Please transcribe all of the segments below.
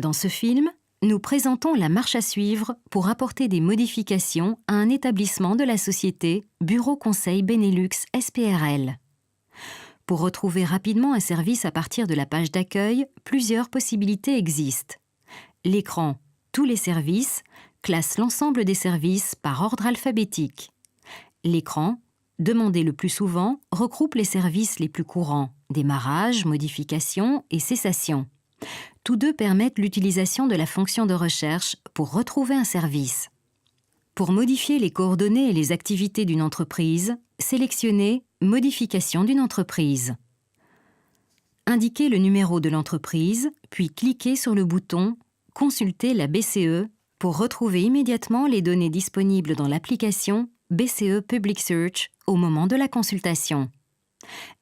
Dans ce film, nous présentons la marche à suivre pour apporter des modifications à un établissement de la société Bureau Conseil Benelux SPRL. Pour retrouver rapidement un service à partir de la page d'accueil, plusieurs possibilités existent. L'écran « Tous les services » classe l'ensemble des services par ordre alphabétique. L'écran « Demandez le plus souvent » regroupe les services les plus courants, démarrage, modification et cessation. Tous deux permettent l'utilisation de la fonction de recherche pour retrouver un service. Pour modifier les coordonnées et les activités d'une entreprise, sélectionnez « Modification d'une entreprise ». Indiquez le numéro de l'entreprise, puis cliquez sur le bouton « Consulter la BCE » pour retrouver immédiatement les données disponibles dans l'application BCE Public Search au moment de la consultation.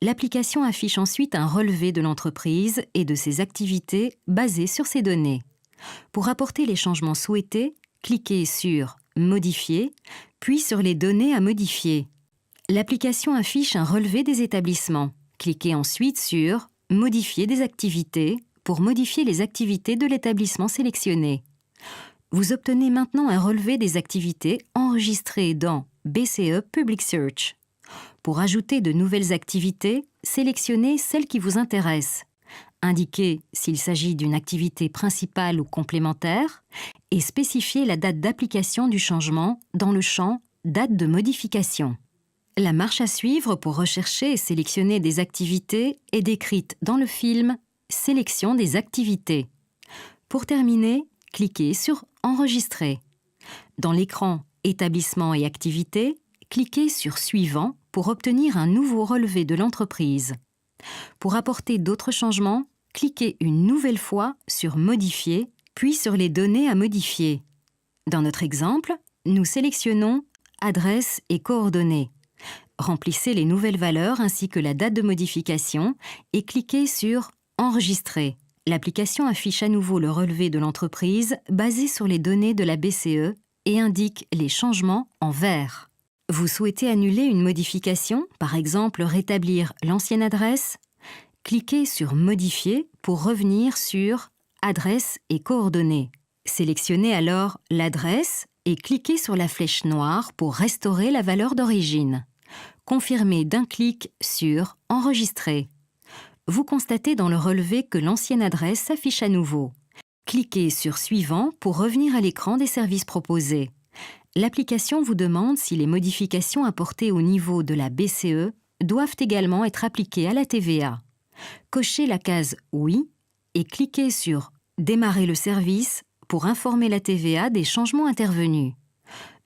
L'application affiche ensuite un relevé de l'entreprise et de ses activités basées sur ces données. Pour apporter les changements souhaités, cliquez sur « Modifier », puis sur les données à modifier. L'application affiche un relevé des établissements. Cliquez ensuite sur « Modifier des activités » pour modifier les activités de l'établissement sélectionné. Vous obtenez maintenant un relevé des activités enregistrées dans BCE Public Search. Pour ajouter de nouvelles activités, sélectionnez celles qui vous intéressent. Indiquez s'il s'agit d'une activité principale ou complémentaire et spécifiez la date d'application du changement dans le champ « Date de modification ». La marche à suivre pour rechercher et sélectionner des activités est décrite dans le film « Sélection des activités ». Pour terminer, cliquez sur « Enregistrer ». Dans l'écran « Établissement et activités », cliquez sur « Suivant » pour obtenir un nouveau relevé de l'entreprise. Pour apporter d'autres changements, cliquez une nouvelle fois sur « Modifier » puis sur les données à modifier. Dans notre exemple, nous sélectionnons « Adresse et coordonnées ». Remplissez les nouvelles valeurs ainsi que la date de modification et cliquez sur « Enregistrer ». L'application affiche à nouveau le relevé de l'entreprise basé sur les données de la BCE et indique les changements en vert. Vous souhaitez annuler une modification, par exemple rétablir l'ancienne adresse? Cliquez sur « Modifier » pour revenir sur « Adresse et coordonnées ». Sélectionnez alors l'adresse et cliquez sur la flèche noire pour restaurer la valeur d'origine. Confirmez d'un clic sur « Enregistrer ». Vous constatez dans le relevé que l'ancienne adresse s'affiche à nouveau. Cliquez sur « Suivant » pour revenir à l'écran des services proposés. L'application vous demande si les modifications apportées au niveau de la BCE doivent également être appliquées à la TVA. Cochez la case « Oui » et cliquez sur « Démarrer le service » pour informer la TVA des changements intervenus.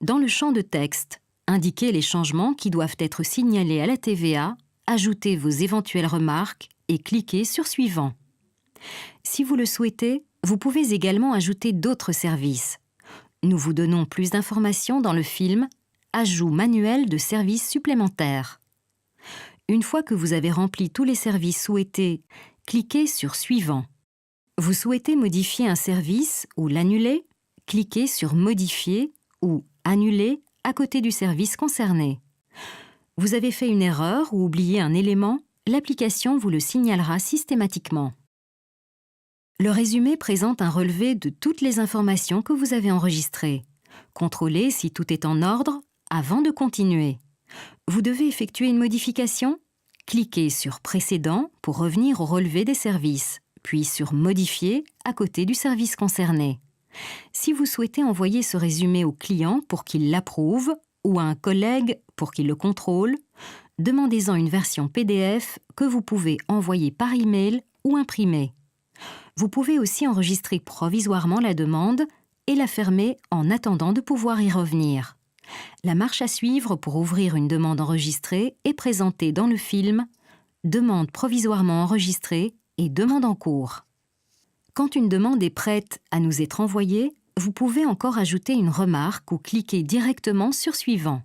Dans le champ de texte, indiquez les changements qui doivent être signalés à la TVA, ajoutez vos éventuelles remarques et cliquez sur « Suivant ». Si vous le souhaitez, vous pouvez également ajouter d'autres services. Nous vous donnons plus d'informations dans le film « Ajout manuel de services supplémentaires ». Une fois que vous avez rempli tous les services souhaités, cliquez sur « Suivant ». Vous souhaitez modifier un service ou l'annuler? Cliquez sur « Modifier » ou « Annuler » à côté du service concerné. Vous avez fait une erreur ou oublié un élément? L'application vous le signalera systématiquement. Le résumé présente un relevé de toutes les informations que vous avez enregistrées. Contrôlez si tout est en ordre avant de continuer. Vous devez effectuer une modification? Cliquez sur « Précédent » pour revenir au relevé des services, puis sur « Modifier » à côté du service concerné. Si vous souhaitez envoyer ce résumé au client pour qu'il l'approuve ou à un collègue pour qu'il le contrôle, demandez-en une version PDF que vous pouvez envoyer par email ou imprimer. Vous pouvez aussi enregistrer provisoirement la demande et la fermer en attendant de pouvoir y revenir. La marche à suivre pour ouvrir une demande enregistrée est présentée dans le film « Demande provisoirement enregistrée » et « Demande en cours ». Quand une demande est prête à nous être envoyée, vous pouvez encore ajouter une remarque ou cliquer directement sur « Suivant ».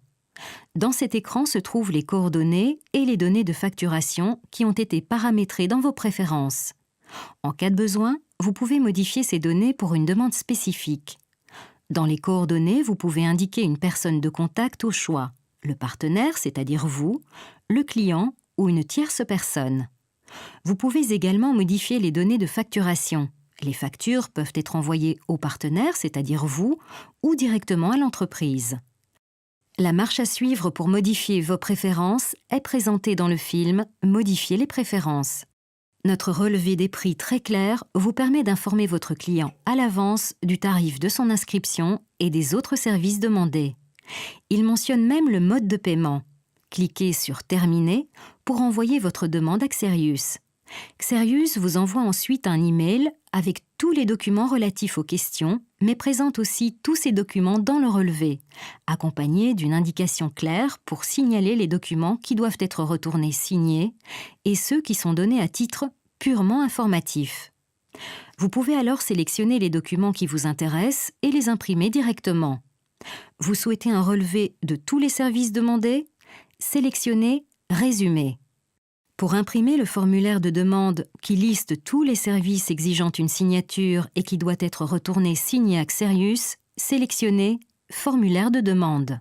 Dans cet écran se trouvent les coordonnées et les données de facturation qui ont été paramétrées dans vos préférences. En cas de besoin, vous pouvez modifier ces données pour une demande spécifique. Dans les coordonnées, vous pouvez indiquer une personne de contact au choix, le partenaire, c'est-à-dire vous, le client ou une tierce personne. Vous pouvez également modifier les données de facturation, Les factures peuvent être envoyées au partenaire, c'est-à-dire vous, ou directement à l'entreprise. La marche à suivre pour modifier vos préférences est présentée dans le film « Modifier les préférences ». Notre relevé des prix très clair vous permet d'informer votre client à l'avance du tarif de son inscription et des autres services demandés. Il mentionne même le mode de paiement. Cliquez sur « Terminer » pour envoyer votre demande à Xerius. Xerius vous envoie ensuite un email avec tous les documents relatifs aux questions, mais présente aussi tous ces documents dans le relevé, accompagné d'une indication claire pour signaler les documents qui doivent être retournés signés et ceux qui sont donnés à titre purement informatif. Vous pouvez alors sélectionner les documents qui vous intéressent et les imprimer directement. Vous souhaitez un relevé de tous les services demandés? Sélectionnez « Résumé ». Pour imprimer le formulaire de demande qui liste tous les services exigeant une signature et qui doit être retourné signé à Xerius, sélectionnez « Formulaire de demande ».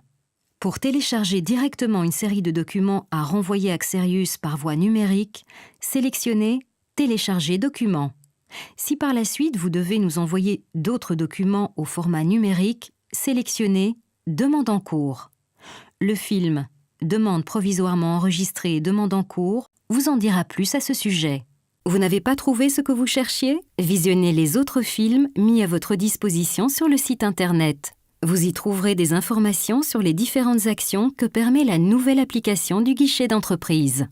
Pour télécharger directement une série de documents à renvoyer à Xerius par voie numérique, sélectionnez « Télécharger document ». Si par la suite vous devez nous envoyer d'autres documents au format numérique, sélectionnez « Demande en cours ». Le film « Demande provisoirement enregistrée et demande en cours » vous en dira plus à ce sujet. Vous n'avez pas trouvé ce que vous cherchiez? Visionnez les autres films mis à votre disposition sur le site internet. Vous y trouverez des informations sur les différentes actions que permet la nouvelle application du guichet d'entreprise.